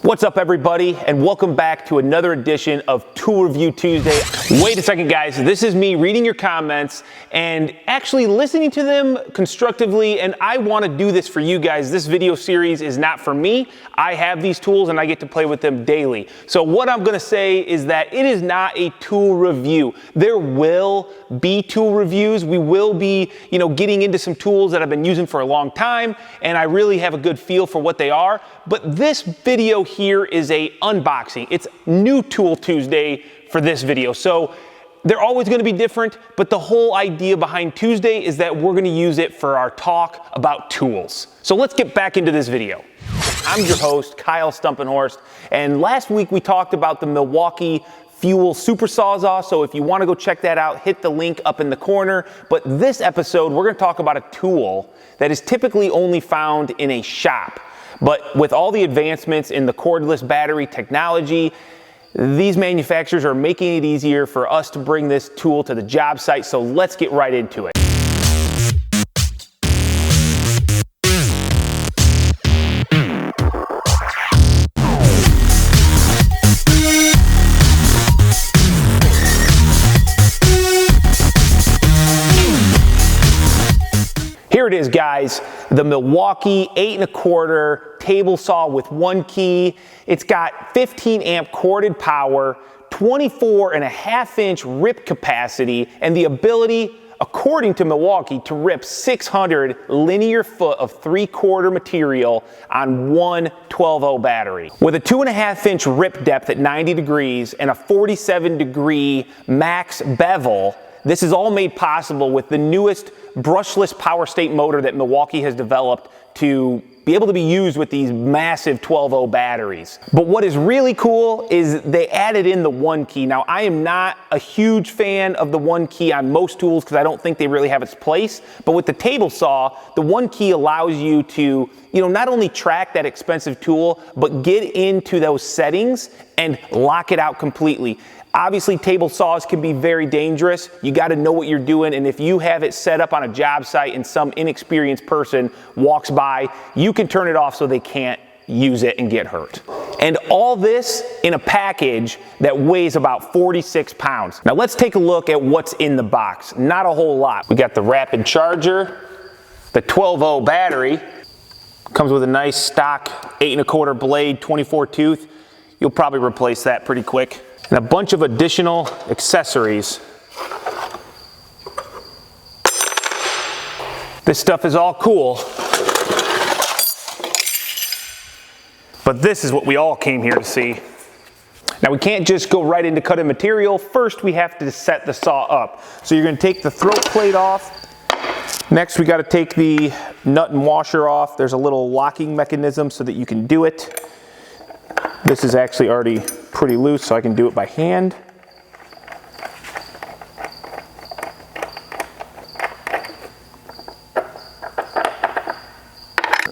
What's up, everybody, and welcome back to another edition of Tool Review Tuesday. Wait a second, guys. This is me reading your comments and actually listening to them constructively, and I want to do this for you guys. This video series is not for me. I have these tools and I get to play with them daily. So what I'm going to say is that it is not a tool review. There will be tool reviews. We will be, getting into some tools that I've been using for a long time, and I really have a good feel for what they are. But this video here is a unboxing. It's New Tool Tuesday for this video. So they're always going to be different, but the whole idea behind Tuesday is that we're going to use it for our talk about tools. So let's get back into this video. I'm your host, Kyle Stumpenhorst, and last week we talked about the Milwaukee Tool Super Sawzall, so if you want to go check that out, hit the link up in the corner. But this episode, we're going to talk about a tool that is typically only found in a shop. But with all the advancements in the cordless battery technology, these manufacturers are making it easier for us to bring this tool to the job site, so let's get right into it. Here it is, guys, the Milwaukee 8 1/4 table saw with one key. It's got 15 amp corded power, 24.5-inch rip capacity, and the ability, according to Milwaukee, to rip 600 linear foot of 3/4 material on one 12-0 battery. With a 2.5-inch rip depth at 90 degrees and a 47-degree max bevel, this is all made possible with the newest brushless power state motor that Milwaukee has developed to be able to be used with these massive 12-0 batteries. But what is really cool is they added in the one key. Now, I am not a huge fan of the one key on most tools because I don't think they really have its place. But with the table saw, the one key allows you to, not only track that expensive tool, but get into those settings and lock it out completely. Obviously, table saws can be very dangerous. You got to know what you're doing, and if you have it set up on a job site and some inexperienced person walks by, you can turn it off so they can't use it and get hurt. And all this in a package that weighs about 46 pounds. Now let's take a look at what's in the box. Not a whole lot. We got the rapid charger, the 12-0 battery, comes with a nice stock 8 1/4 blade, 24 tooth. You'll probably replace that pretty quick. And a bunch of additional accessories. This stuff is all cool, but this is what we all came here to see. Now, we can't just go right into cutting material. First, we have to set the saw up. So you're going to take the throat plate off. Next, we got to take the nut and washer off. There's a little locking mechanism so that you can do it. This is actually already pretty loose, so I can do it by hand.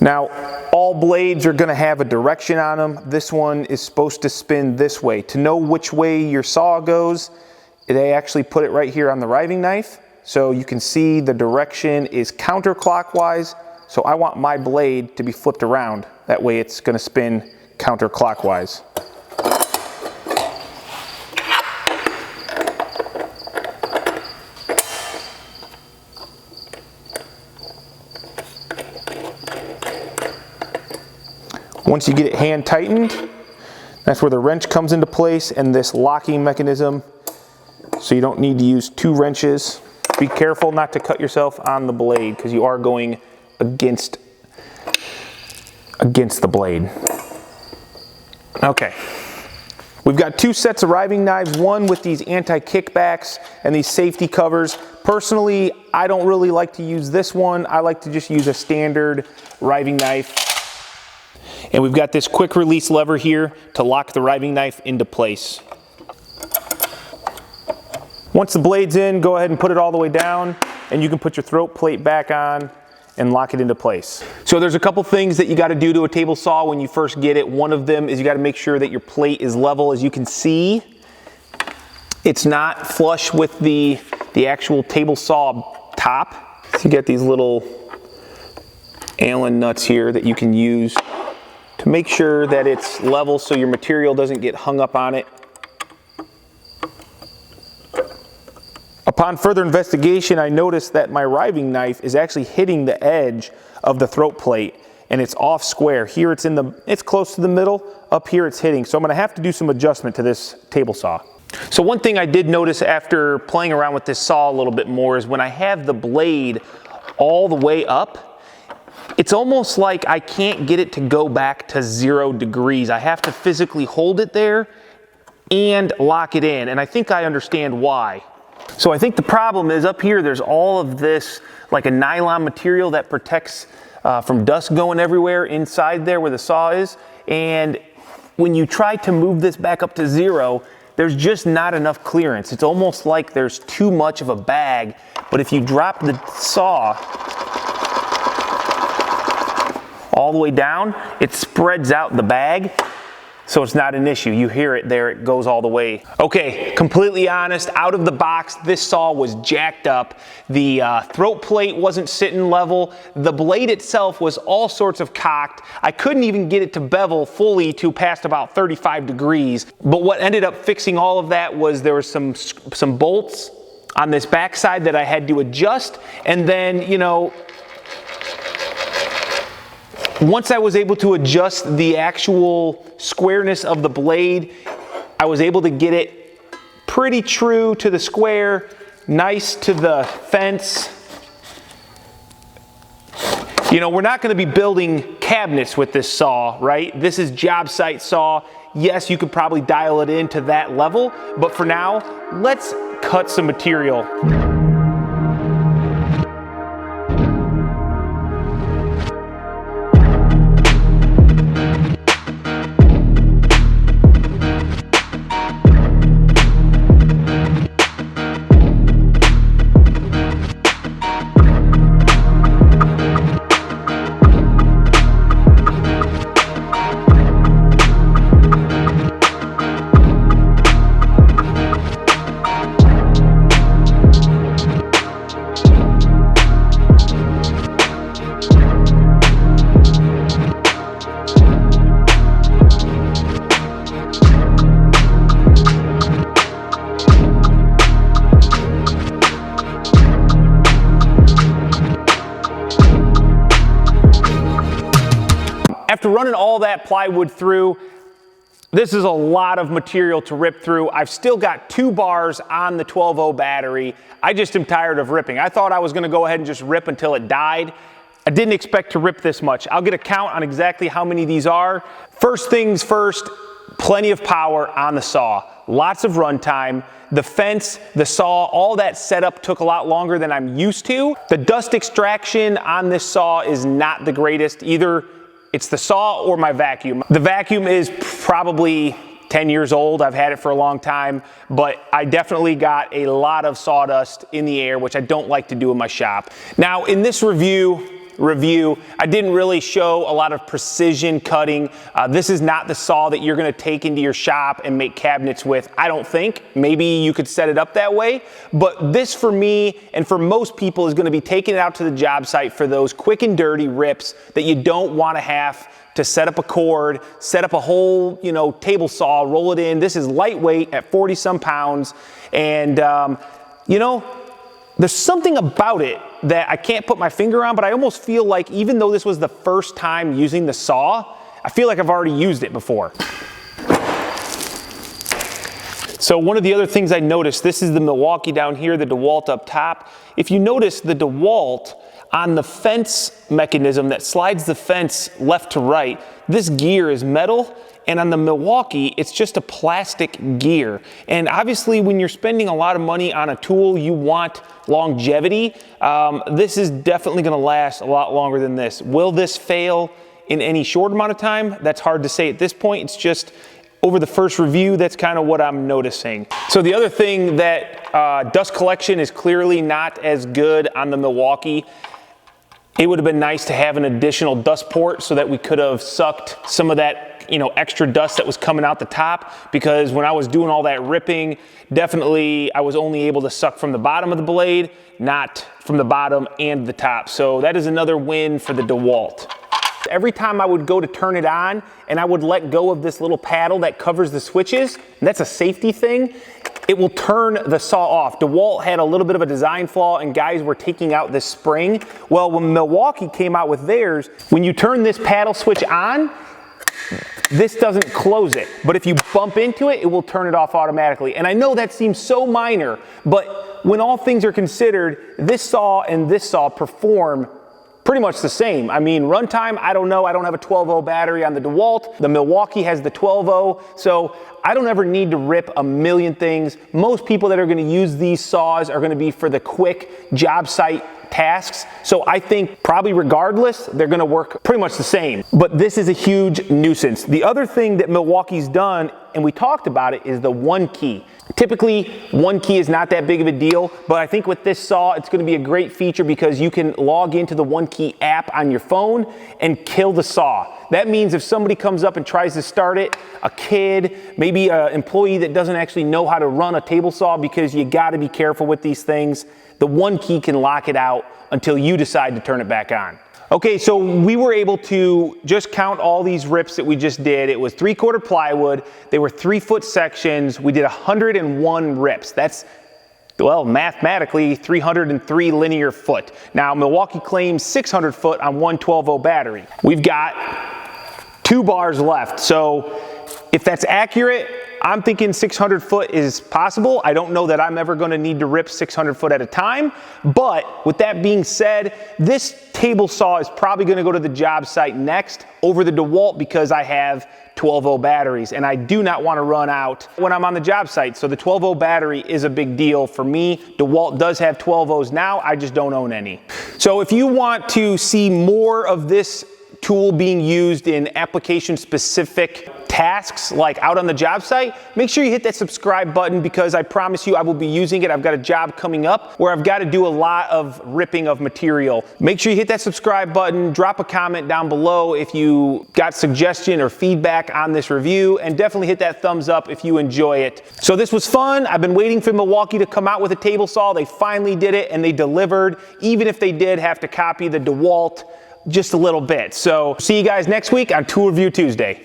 Now, all blades are going to have a direction on them. This one is supposed to spin this way. To know which way your saw goes, they actually put it right here on the riving knife. So you can see the direction is counterclockwise. So I want my blade to be flipped around. That way it's going to spin counterclockwise. Once you get it hand tightened, that's where the wrench comes into place and this locking mechanism, so you don't need to use two wrenches. Be careful not to cut yourself on the blade because you are going against the blade. Okay, we've got two sets of riving knives, one with these anti-kickbacks and these safety covers. Personally, I don't really like to use this one. I like to just use a standard riving knife. And we've got this quick release lever here to lock the riving knife into place. Once the blade's in, go ahead and put it all the way down, and you can put your throat plate back on and lock it into place. So there's a couple things that you got to do to a table saw when you first get it. One of them is you got to make sure that your plate is level. As you can see, it's not flush with the actual table saw top. So you get these little Allen nuts here that you can use to to make sure that it's level so your material doesn't get hung up on it. Upon further investigation, I noticed that my riving knife is actually hitting the edge of the throat plate, and it's off square. Here it's close to the middle, up here it's hitting. So I'm gonna have to do some adjustment to this table saw. So one thing I did notice after playing around with this saw a little bit more is when I have the blade all the way up, it's almost like I can't get it to go back to 0 degrees. I have to physically hold it there and lock it in, and I think I understand why. So I think the problem is up here there's all of this like a nylon material that protects from dust going everywhere inside there where the saw is, and when you try to move this back up to 0, there's just not enough clearance. It's almost like there's too much of a bag, but if you drop the saw all the way down, it spreads out the bag, so it's not an issue. You hear it there, it goes all the way. Okay, completely honest, out of the box, this saw was jacked up. The throat plate wasn't sitting level. The blade itself was all sorts of cocked. I couldn't even get it to bevel fully to past about 35 degrees. But what ended up fixing all of that was there was some bolts on this backside that I had to adjust, and then, you know, once I was able to adjust the actual squareness of the blade, I was able to get it pretty true to the square, nice to the fence. You know, we're not going to be building cabinets with this saw, right? This is job site saw. Yes, you could probably dial it in to that level, but for now, let's cut some material. After running all that plywood through, this is a lot of material to rip through. I've still got 2 bars on the 12-0 battery. I just am tired of ripping. I thought I was gonna go ahead and just rip until it died. I didn't expect to rip this much. I'll get a count on exactly how many these are. First things first, plenty of power on the saw. Lots of run time. The fence, the saw, all that setup took a lot longer than I'm used to. The dust extraction on this saw is not the greatest. Either it's the saw or my vacuum. The vacuum is probably 10 years old. I've had it for a long time, but I definitely got a lot of sawdust in the air, which I don't like to do in my shop. Now, in this review, I didn't really show a lot of precision cutting. This is not the saw that you're gonna take into your shop and make cabinets with, I don't think. Maybe you could set it up that way, but this for me and for most people is gonna be taking it out to the job site for those quick and dirty rips that you don't wanna have to set up a cord, set up a whole, you know, table saw, roll it in. This is lightweight at 40 some pounds, and you know, there's something about it that I can't put my finger on, but I almost feel like even though this was the first time using the saw, I feel like I've already used it before. So one of the other things I noticed, this is the Milwaukee down here, the DeWalt up top. If you notice the DeWalt on the fence mechanism that slides the fence left to right, this gear is metal, and on the Milwaukee, it's just a plastic gear. And obviously when you're spending a lot of money on a tool, you want longevity. This is definitely gonna last a lot longer than this. Will this fail in any short amount of time? That's hard to say at this point. It's just over the first review, that's kind of what I'm noticing. So the other thing that dust collection is clearly not as good on the Milwaukee. It would have been nice to have an additional dust port so that we could have sucked some of that, you know, extra dust that was coming out the top, because when I was doing all that ripping, definitely I was only able to suck from the bottom of the blade, not from the bottom and the top. So that is another win for the DeWalt. Every time I would go to turn it on and I would let go of this little paddle that covers the switches, and that's a safety thing, it will turn the saw off. DeWalt had a little bit of a design flaw and guys were taking out this spring. Well, when Milwaukee came out with theirs, when you turn this paddle switch on, this doesn't close it. But if you bump into it, it will turn it off automatically. And I know that seems so minor, but when all things are considered, this saw and this saw perform pretty much the same. I mean, runtime, I don't know. I don't have a 12-0 battery on the DeWalt. The Milwaukee has the 12-0, so I don't ever need to rip a million things. Most people that are gonna use these saws are gonna be for the quick job site tasks. So I think probably regardless, they're gonna work pretty much the same. But this is a huge nuisance. The other thing that Milwaukee's done, and we talked about it, is the one key. Typically, one key is not that big of a deal, but I think with this saw, it's gonna be a great feature because you can log into the one key app on your phone and kill the saw. That means if somebody comes up and tries to start it, a kid, maybe an employee that doesn't actually know how to run a table saw, because you gotta be careful with these things, the one key can lock it out until you decide to turn it back on. Okay, so we were able to just count all these rips that we just did. It was 3/4 plywood. They were 3-foot sections. We did 101 rips. That's, well, mathematically 303 linear foot. Now, Milwaukee claims 600 foot on one 12-0 battery. We've got 2 bars left. So if that's accurate, I'm thinking 600 foot is possible. I don't know that I'm ever gonna need to rip 600 foot at a time, but with that being said, this table saw is probably gonna go to the job site next over the DeWalt because I have 12-0 batteries and I do not wanna run out when I'm on the job site. So the 12-0 battery is a big deal for me. DeWalt does have 12-0s now, I just don't own any. So if you want to see more of this tool being used in application specific tasks like out on the job site, make sure you hit that subscribe button because I promise you I will be using it. I've got a job coming up where I've got to do a lot of ripping of material. Make sure you hit that subscribe button, drop a comment down below if you got suggestion or feedback on this review, and definitely hit that thumbs up if you enjoy it. So this was fun. I've been waiting for Milwaukee to come out with a table saw. They finally did it and they delivered, even if they did have to copy the DeWalt just a little bit. So see you guys next week on Tool Review Tuesday.